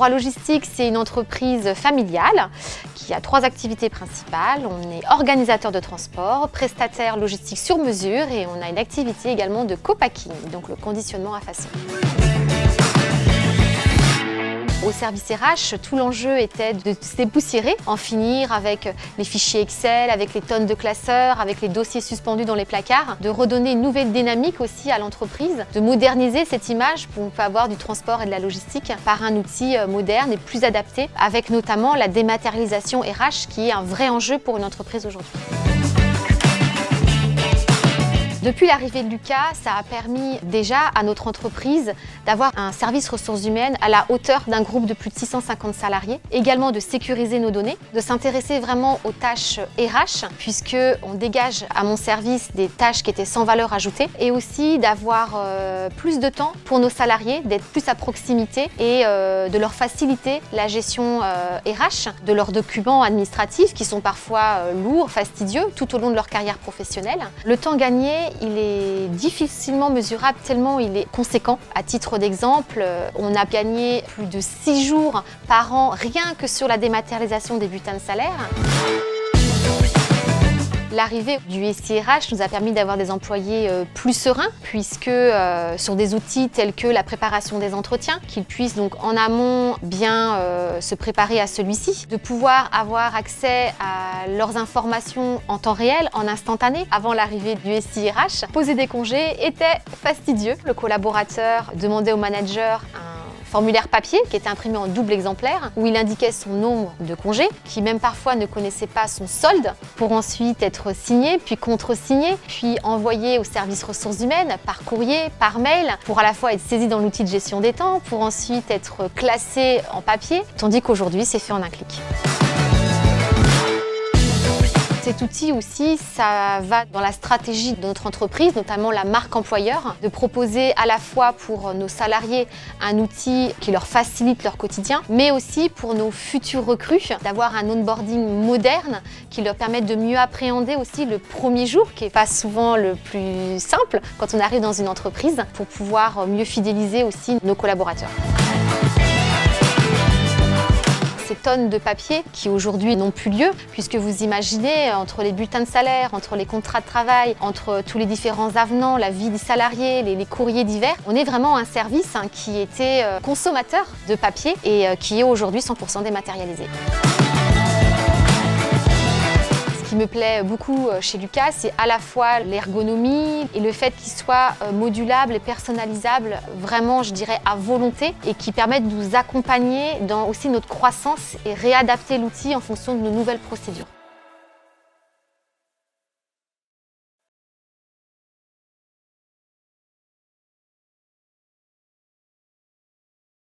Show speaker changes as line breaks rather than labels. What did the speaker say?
Leroy Logistique, c'est une entreprise familiale qui a 3 activités principales. On est organisateur de transport, prestataire logistique sur mesure et on a une activité également de co-packing, donc le conditionnement à façon. Au service RH, tout l'enjeu était de se dépoussiérer, en finir avec les fichiers Excel, avec les tonnes de classeurs, avec les dossiers suspendus dans les placards, de redonner une nouvelle dynamique aussi à l'entreprise, de moderniser cette image pour qu'on peut avoir du transport et de la logistique par un outil moderne et plus adapté, avec notamment la dématérialisation RH qui est un vrai enjeu pour une entreprise aujourd'hui. Depuis l'arrivée de Lucas, ça a permis déjà à notre entreprise d'avoir un service ressources humaines à la hauteur d'un groupe de plus de 650 salariés, également de sécuriser nos données, de s'intéresser vraiment aux tâches RH, puisqu'on dégage à mon service des tâches qui étaient sans valeur ajoutée, et aussi d'avoir plus de temps pour nos salariés, d'être plus à proximité et de leur faciliter la gestion RH, de leurs documents administratifs qui sont parfois lourds, fastidieux, tout au long de leur carrière professionnelle. Le temps gagné, il est difficilement mesurable tellement il est conséquent. À titre d'exemple, on a gagné plus de 6 jours par an rien que sur la dématérialisation des bulletins de salaire. L'arrivée du SIRH nous a permis d'avoir des employés plus sereins puisque sur des outils tels que la préparation des entretiens, qu'ils puissent donc en amont bien se préparer à celui-ci, de pouvoir avoir accès à leurs informations en temps réel, en instantané, avant l'arrivée du SIRH. Poser des congés était fastidieux. Le collaborateur demandait au manager un formulaire papier qui était imprimé en double exemplaire où il indiquait son nombre de congés, qui même parfois ne connaissait pas son solde, pour ensuite être signé, puis contre-signé, puis envoyé au service ressources humaines par courrier, par mail, pour à la fois être saisi dans l'outil de gestion des temps, pour ensuite être classé en papier, tandis qu'aujourd'hui c'est fait en un clic. Cet outil aussi, ça va dans la stratégie de notre entreprise, notamment la marque employeur, de proposer à la fois pour nos salariés un outil qui leur facilite leur quotidien, mais aussi pour nos futurs recrues, d'avoir un onboarding moderne qui leur permette de mieux appréhender aussi le premier jour, qui n'est pas souvent le plus simple quand on arrive dans une entreprise, pour pouvoir mieux fidéliser aussi nos collaborateurs. Ces tonnes de papier qui aujourd'hui n'ont plus lieu, puisque vous imaginez entre les bulletins de salaire, entre les contrats de travail, entre tous les différents avenants, la vie des salariés, les courriers divers, on est vraiment un service qui était consommateur de papier et qui est aujourd'hui 100% dématérialisé. Ce qui me plaît beaucoup chez Lucas, c'est à la fois l'ergonomie et le fait qu'il soit modulable et personnalisable, vraiment je dirais à volonté, et qui permettent de nous accompagner dans aussi notre croissance et réadapter l'outil en fonction de nos nouvelles procédures.